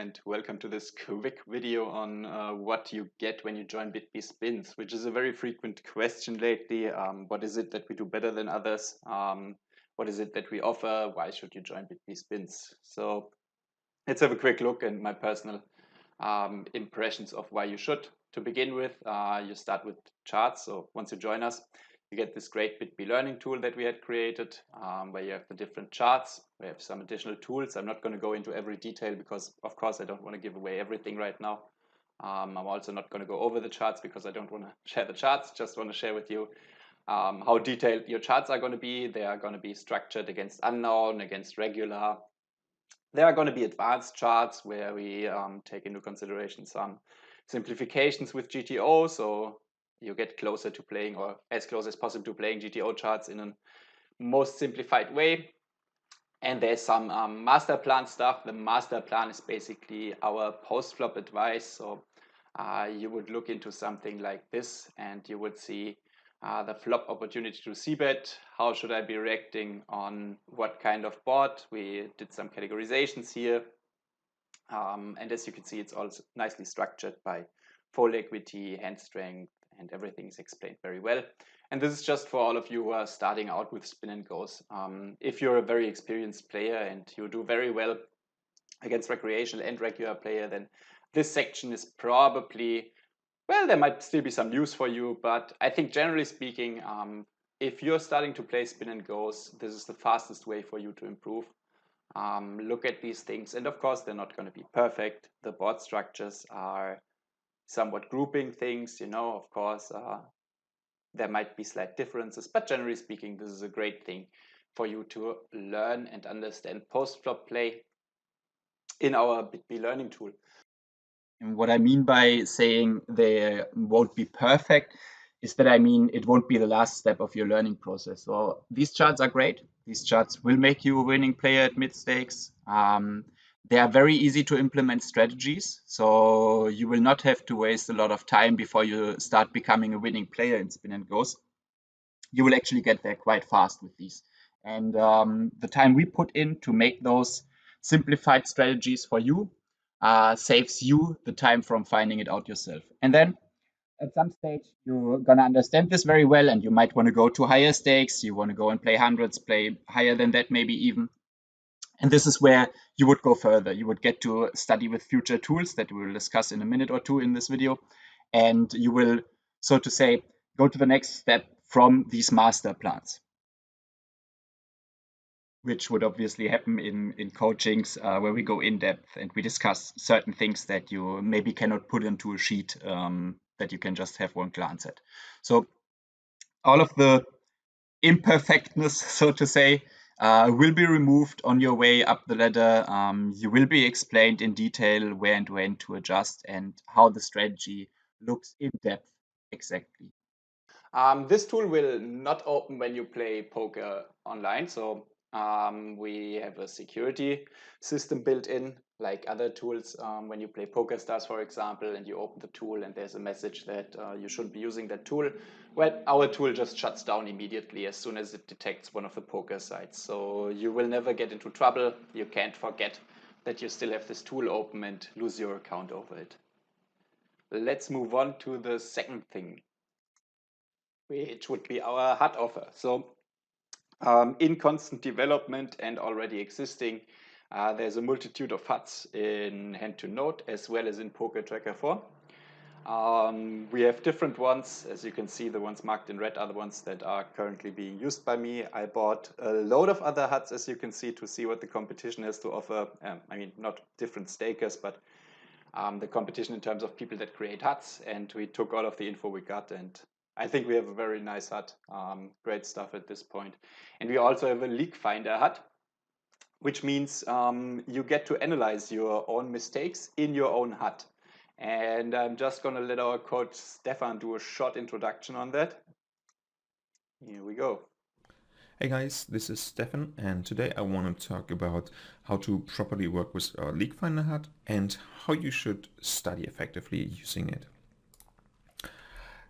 and welcome to this quick video on what you get when you join bitB Spins, which is a very frequent question lately. What is it that we do better than others? What is it that we offer? Why should you join bitB Spins? So let's have a quick look and my personal impressions of why you should. To begin with, you start with charts. So once you join us, you get this great bitB learning tool that we had created, where you have the different charts. We have some additional tools. I'm not going to go into every detail because, of course, I don't want to give away everything right now. I'm also not going to go over the charts because I don't want to share the charts. Just want to share with you how detailed your charts are going to be. They are going to be structured against unknown, against regular. There are going to be advanced charts where we take into consideration some simplifications with GTO. So you get closer to playing, or as close as possible to playing GTO charts in a most simplified way. And there's some master plan stuff. The master plan is basically our post-flop advice. So you would look into something like this and you would see the flop opportunity to c-bet. How should I be reacting on what kind of board? We did some categorizations here. And as you can see, it's also nicely structured by fold equity, hand strength, and everything is explained very well. And this is just for all of you who are starting out with spin and goes. If you're a very experienced player and you do very well against recreational and regular player, then this section is probably, well, there might still be some use for you, but I think generally speaking, if you're starting to play spin and goes, this is the fastest way for you to improve. Look at these things, and of course they're not going to be perfect. The board structures are somewhat grouping things, of course there might be slight differences, but generally speaking this is a great thing for you to learn and understand post-flop play in our bitB learning tool. And what I mean by saying they won't be perfect is that I mean it won't be the last step of your learning process. So these charts are great. These charts will make you a winning player at mid stakes. They are very easy to implement strategies. So you will not have to waste a lot of time before you start becoming a winning player in spin and goes. You will actually get there quite fast with these. And the time we put in to make those simplified strategies for you saves you the time from finding it out yourself. And then at some stage, you're going to understand this very well, and you might want to go to higher stakes. You want to go and play hundreds, play higher than that, maybe even. And this is where you would go further. You would get to study with future tools that we will discuss in a minute or two in this video. And you will, so to say, go to the next step from these master plans, which would obviously happen in coachings where we go in depth and we discuss certain things that you maybe cannot put into a sheet that you can just have one glance at. So all of the imperfectness, so to say, will be removed on your way up the ladder. You will be explained in detail where and when to adjust and how the strategy looks in depth exactly. This tool will not open when you play poker online. So we have a security system built in, like other tools. When you play PokerStars, for example, and you open the tool and there's a message that you shouldn't be using that tool, well, our tool just shuts down immediately as soon as it detects one of the poker sites. So you will never get into trouble. You can't forget that you still have this tool open and lose your account over it. Let's move on to the second thing, which would be our HUD offer. So in constant development and already existing, there's a multitude of HUDs in Hand to Note as well as in Poker Tracker 4. We have different ones. As you can see, the ones marked in red are the ones that are currently being used by me. I bought a load of other HUDs, as you can see, to see what the competition has to offer. I mean, not different stakers, but the competition in terms of people that create HUDs. And we took all of the info we got, and I think we have a very nice HUD. Great stuff at this point. And we also have a leak finder HUD, which means you get to analyze your own mistakes in your own HUD. And I'm just going to let our coach Stefan do a short introduction on that. Here we go. Hey guys, this is Stefan, and today I want to talk about how to properly work with a leak finder HUD and how you should study effectively using it.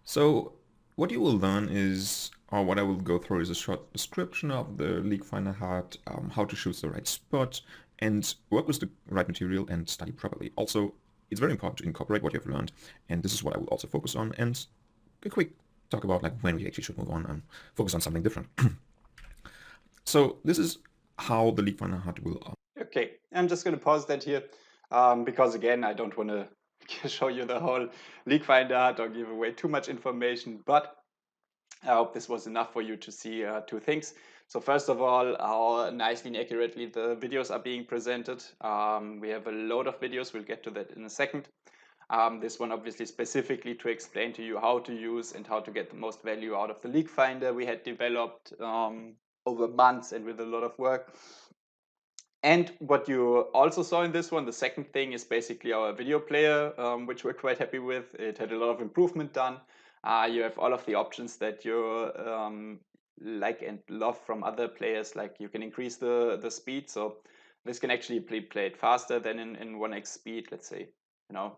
So what you will learn is, or what I will go through is a short description of the leak finder HUD, how to choose the right spot, and work with the right material and study properly. Also, it's very important to incorporate what you've learned, and this is what I will also focus on, and a quick talk about like when we actually should move on and focus on something different. So this is how the League Finder HUD will. Okay, I'm just going to pause that here because again, I don't want to show you the whole League Finder HUD or give away too much information, but I hope this was enough for you to see two things. So first of all, how nicely and accurately the videos are being presented. We have a load of videos. We'll get to that in a second. This one obviously specifically to explain to you how to use and how to get the most value out of the League Finder we had developed over months and with a lot of work. And what you also saw in this one, the second thing is basically our video player, which we're quite happy with. It had a lot of improvement done. You have all of the options that you like and love from other players, like you can increase the speed. So this can actually be played faster than in 1x speed. Let's say,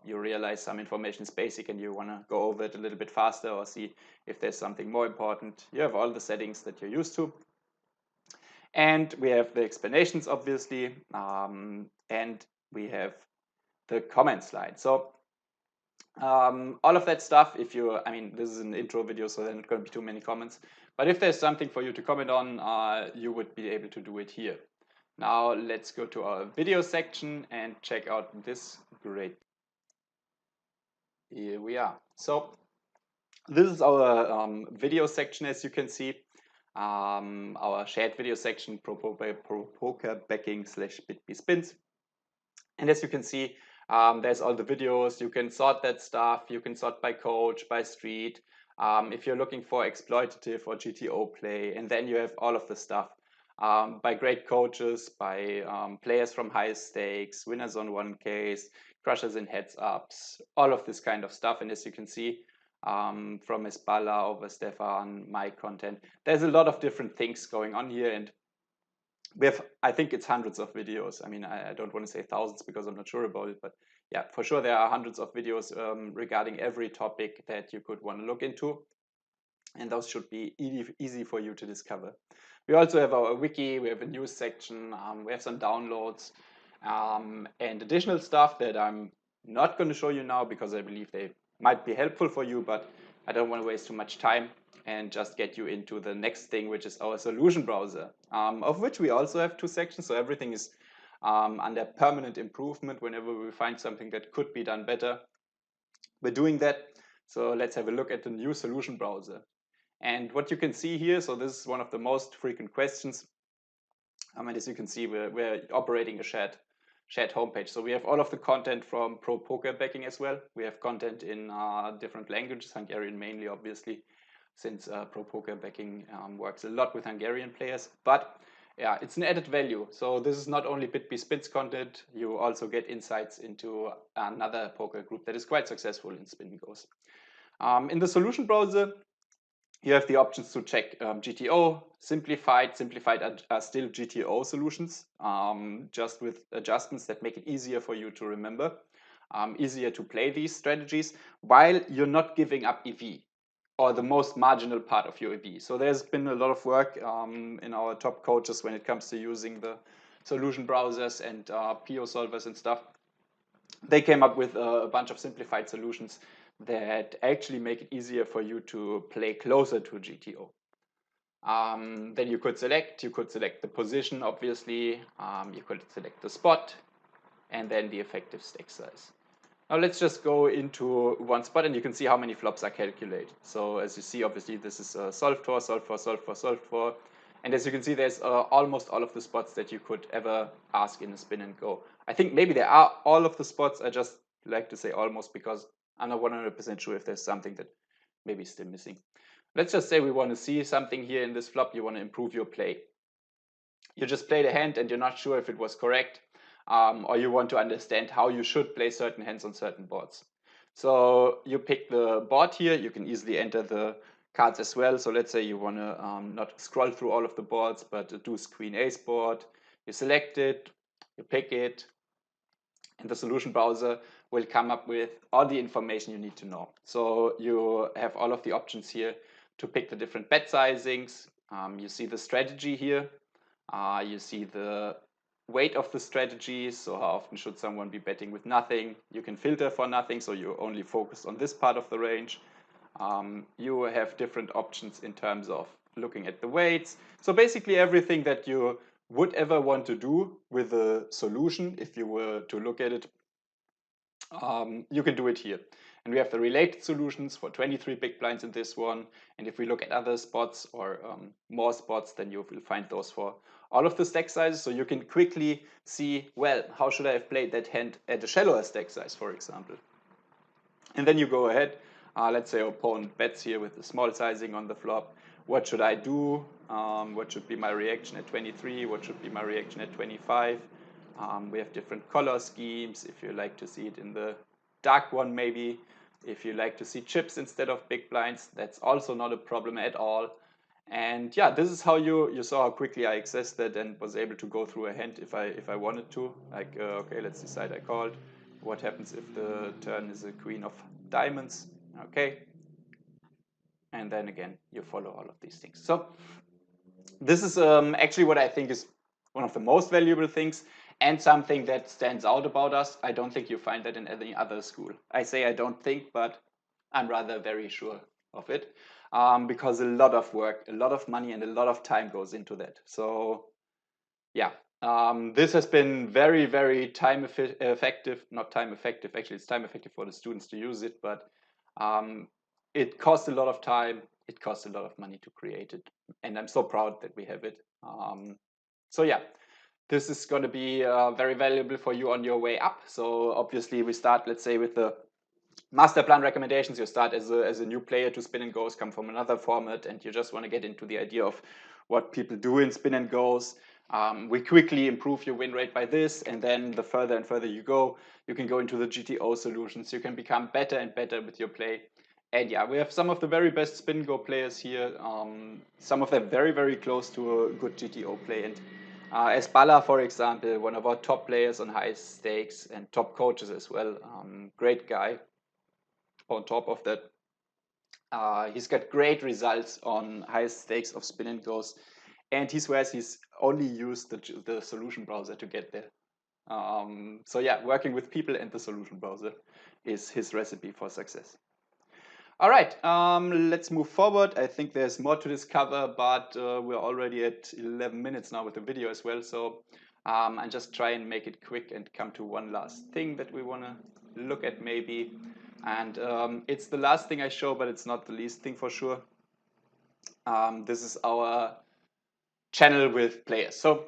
you realize some information is basic and you want to go over it a little bit faster or see if there's something more important. You have all the settings that you're used to. And we have the explanations, obviously, and we have the comments slide. So all of that stuff, this is an intro video, so there's not going to be too many comments. But if there's something for you to comment on, you would be able to do it here. Now let's go to our video section and check out this great. Here we are. So this is our video section, as you can see. Our shared video section, pro poker backing / bitB spins. And as you can see, there's all the videos. You can sort that stuff. You can sort by coach, by street. If you're looking for exploitative or GTO play, and then you have all of the stuff by great coaches, by players from high stakes, winners on 1Ks, crushers in heads ups, all of this kind of stuff. And as you can see, from Espala over Stefan, my content, there's a lot of different things going on here, and we have, I think it's hundreds of videos. I mean, I don't want to say thousands because I'm not sure about it, but yeah, for sure there are hundreds of videos regarding every topic that you could want to look into, and those should be easy for you to discover. We also have our wiki, we have a news section, we have some downloads, and additional stuff that I'm not going to show you now because I believe they might be helpful for you, but I don't want to waste too much time and just get you into the next thing, which is our solution browser, of which we also have two sections. So everything is under permanent improvement. Whenever we find something that could be done better, we're doing that. So let's have a look at the new solution browser. And what you can see here, so this is one of the most frequent questions. And as you can see, we're operating a shared homepage. So we have all of the content from Pro Poker Backing as well. We have content in different languages, Hungarian mainly, obviously, since Pro Poker Backing works a lot with Hungarian players. But yeah, it's an added value. So this is not only bitB Spins content, you also get insights into another poker group that is quite successful in spin goes. In the solution browser, you have the options to check GTO, simplified. Simplified are still GTO solutions, just with adjustments that make it easier for you to remember, easier to play these strategies, while you're not giving up EV or the most marginal part of your EV. So there's been a lot of work in our top coaches when it comes to using the solution browsers and PO solvers and stuff. They came up with a bunch of simplified solutions that actually make it easier for you to play closer to GTO. Then you could select the position, obviously, you could select the spot, and then the effective stake size. Now let's just go into one spot and you can see how many flops are calculated. So as you see, obviously this is solved for, solved for, solved for, solved for. And as you can see, there's almost all of the spots that you could ever ask in a spin and go. I think maybe there are all of the spots. I just like to say almost because I'm not 100% sure if there's something that maybe is still missing. Let's just say we want to see something here in this flop. You want to improve your play. You just played a hand and you're not sure if it was correct. Or you want to understand how you should play certain hands on certain boards. So you pick the board here. You can easily enter the cards as well. So let's say you want to not scroll through all of the boards, but do Queen Ace board. You select it, you pick it, and the solution browser will come up with all the information you need to know. So you have all of the options here to pick the different bet sizings. You see the strategy here. You see the weight of the strategies. So how often should someone be betting with nothing? You can filter for nothing, so you only focus on this part of the range. You have different options in terms of looking at the weights. So basically everything that you would ever want to do with a solution, if you were to look at it, you can do it here. And we have the related solutions for 23 big blinds in this one. And if we look at other spots or more spots, then you will find those for all of the stack sizes. So you can quickly see, well, how should I have played that hand at a shallower stack size, for example. And then you go ahead. Let's say opponent bets here with the small sizing on the flop. What should I do? What should be my reaction at 23? What should be my reaction at 25? We have different color schemes. If you like to see it in the dark one, maybe. If you like to see chips instead of big blinds, that's also not a problem at all. And yeah, this is how you saw how quickly I accessed that and was able to go through a hand if I wanted to. Like, okay, let's decide I called. What happens if the turn is a queen of diamonds? Okay. And then again, you follow all of these things. So this is actually what I think is one of the most valuable things and something that stands out about us. I don't think you find that in any other school. I say I don't think, but I'm rather very sure of it because a lot of work, a lot of money, and a lot of time goes into that. So yeah, this has been very, very time effective, not time effective, actually it's time effective for the students to use it, but it costs a lot of time, it costs a lot of money to create it, and I'm so proud that we have it. So yeah, this is going to be very valuable for you on your way up. So obviously we start, let's say, with the master plan recommendations. You start as a new player to spin and goes, come from another format, and you just want to get into the idea of what people do in spin and goes. We quickly improve your win rate by this, and then the further and further you go, you can go into the GTO solutions. You can become better and better with your play. And yeah, we have some of the very best spin and go players here. Some of them very, very close to a good GTO play. And Esbala, for example, one of our top players on high stakes and top coaches as well. Great guy. On top of that, he's got great results on high stakes of spin and goes, and he swears he's only used the solution browser to get there. So yeah, working with people and the solution browser is his recipe for success. All right, let's move forward. I think there's more to discover, but we're already at 11 minutes now with the video as well. So I'll just try and make it quick and come to one last thing that we want to look at maybe. And it's the last thing I show, but it's not the least thing for sure. This is our channel with players. So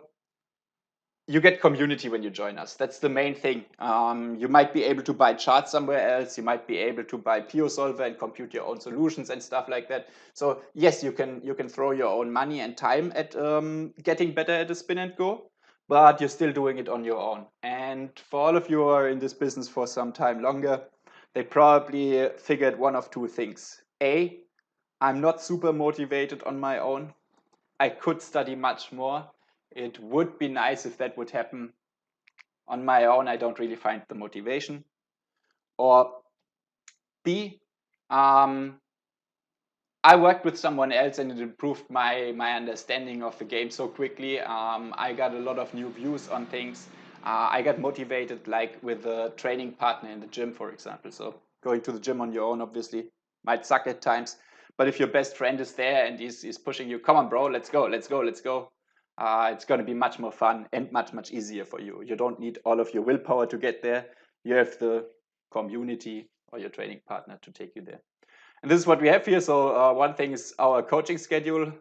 you get community when you join us. That's the main thing. You might be able to buy charts somewhere else. You might be able to buy PO-Solver and compute your own solutions and stuff like that. So yes, you can throw your own money and time at getting better at a spin and go, but you're still doing it on your own. And for all of you who are in this business for some time longer, they probably figured one of two things. A, I'm not super motivated on my own. I could study much more. It would be nice if that would happen on my own. I don't really find the motivation. Or B, I worked with someone else and it improved my understanding of the game so quickly. I got a lot of new views on things. I got motivated, like with a training partner in the gym, for example. So going to the gym on your own obviously might suck at times, but if your best friend is there and he's pushing you, come on, bro, let's go, let's go, let's go. It's going to be much more fun and much easier for you. You don't need all of your willpower to get there. You have the community or your training partner to take you there. And this is what we have here. So one thing is our coaching schedule.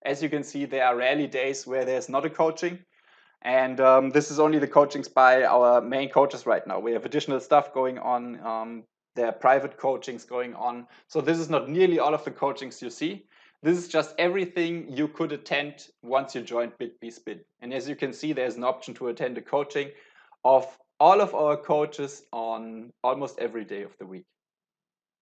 As you can see, there are rarely days where there's not a coaching. And this is only the coachings by our main coaches right now. We have additional stuff going on. There are private coachings going on. So this is not nearly all of the coachings you see. This is just everything you could attend once you joined bitB Spin. And as you can see, there's an option to attend a coaching of all of our coaches on almost every day of the week.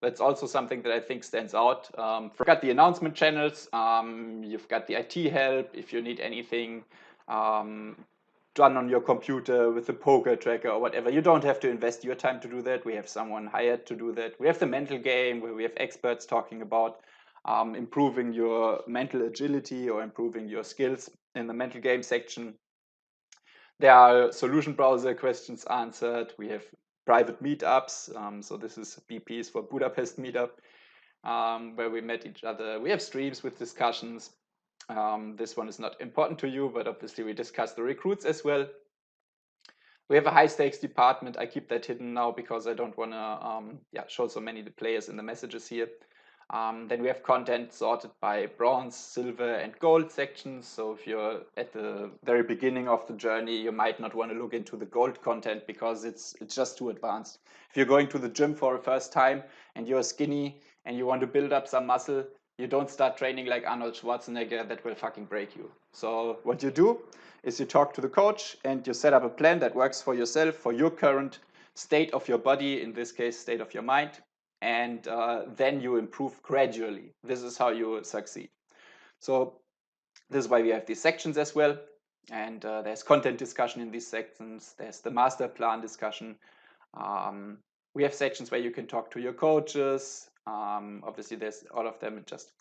That's also something that I think stands out. You've got the announcement channels, you've got the IT help if you need anything done on your computer with the poker tracker or whatever. You don't have to invest your time to do that. We have someone hired to do that. We have the mental game where we have experts talking about improving your mental agility or improving your skills in the mental game section. There are solution browser questions answered. We have private meetups. So this is BP's for Budapest meetup, where we met each other. We have streams with discussions. This one is not important to you, but obviously we discuss the recruits as well. We have a high stakes department. I keep that hidden now because I don't want to show so many players in the messages here. Then we have content sorted by bronze, silver, and gold sections. So if you're at the very beginning of the journey, you might not want to look into the gold content because it's just too advanced. If you're going to the gym for the first time and you're skinny and you want to build up some muscle, you don't start training like Arnold Schwarzenegger. That will fucking break you. So what you do is you talk to the coach and you set up a plan that works for yourself, for your current state of your body, in this case, state of your mind. And then you improve gradually. This is how you succeed. So this is why we have these sections as well. And there's content discussion in these sections. There's the master plan discussion. We have sections where you can talk to your coaches. Obviously, there's all of them. It just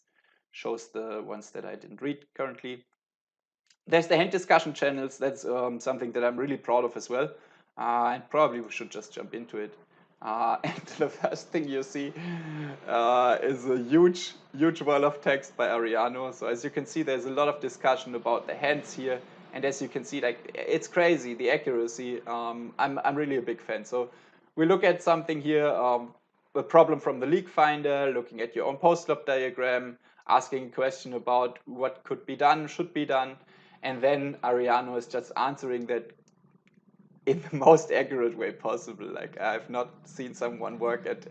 shows the ones that I didn't read currently. There's the hand discussion channels. That's something that I'm really proud of as well. And probably we should just jump into it. And the first thing you see is a huge wall of text by Ariano. So as you can see, there's a lot of discussion about the hands here. And as you can see, like, it's crazy, the accuracy. I'm really a big fan. So we look at something here, a problem from the leak finder, looking at your own post-op diagram, asking a question about what could be done, should be done. And then Ariano is just answering that in the most accurate way possible. Like, I've not seen someone work at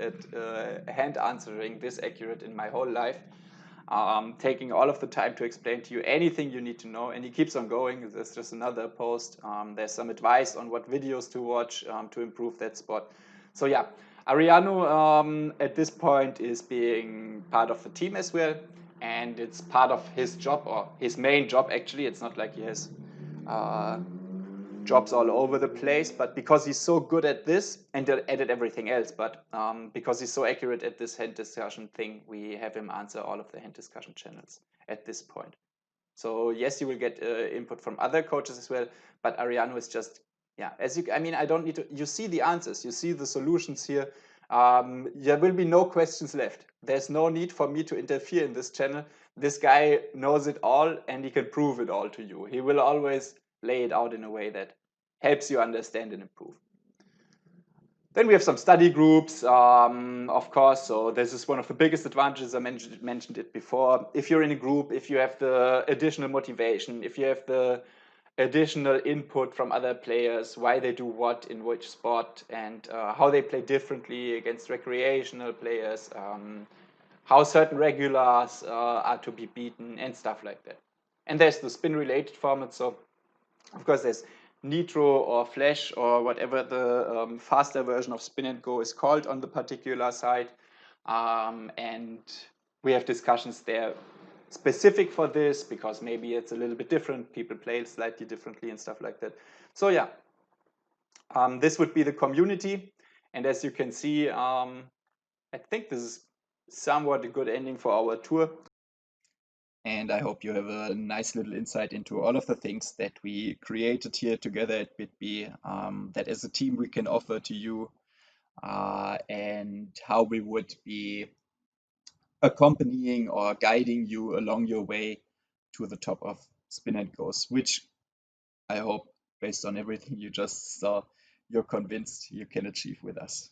hand answering this accurate in my whole life. Taking all of the time to explain to you anything you need to know, and he keeps on going. There's just another post. There's some advice on what videos to watch to improve that spot. So yeah, Ariano at this point is being part of the team as well, and it's part of his job, or his main job actually. It's not like he has jobs all over the place, but because he's so good at this and at everything else, but because he's so accurate at this hand discussion thing, we have him answer all of the hand discussion channels at this point. So yes, you will get input from other coaches as well, but Ariano is just, yeah, I don't need to, you see the answers, you see the solutions here. There will be no questions left. There's no need for me to interfere in this channel. This guy knows it all and he can prove it all to you. He will always lay it out in a way that helps you understand and improve. Then we have some study groups, of course. So this is one of the biggest advantages. I mentioned it before. If you're in a group, if you have the additional motivation, if you have the additional input from other players, why they do what in which spot, and how they play differently against recreational players, how certain regulars are to be beaten, and stuff like that. And there's the spin-related format. So, of course, there's Nitro or Flash or whatever the faster version of Spin and Go is called on the particular site. And we have discussions there specific for this because maybe it's a little bit different. People play it slightly differently and stuff like that. So yeah, this would be the community. And as you can see, I think this is somewhat a good ending for our tour. And I hope you have a nice little insight into all of the things that we created here together at bitB, that as a team we can offer to you, and how we would be accompanying or guiding you along your way to the top of Spin and Goes, which I hope, based on everything you just saw, you're convinced you can achieve with us.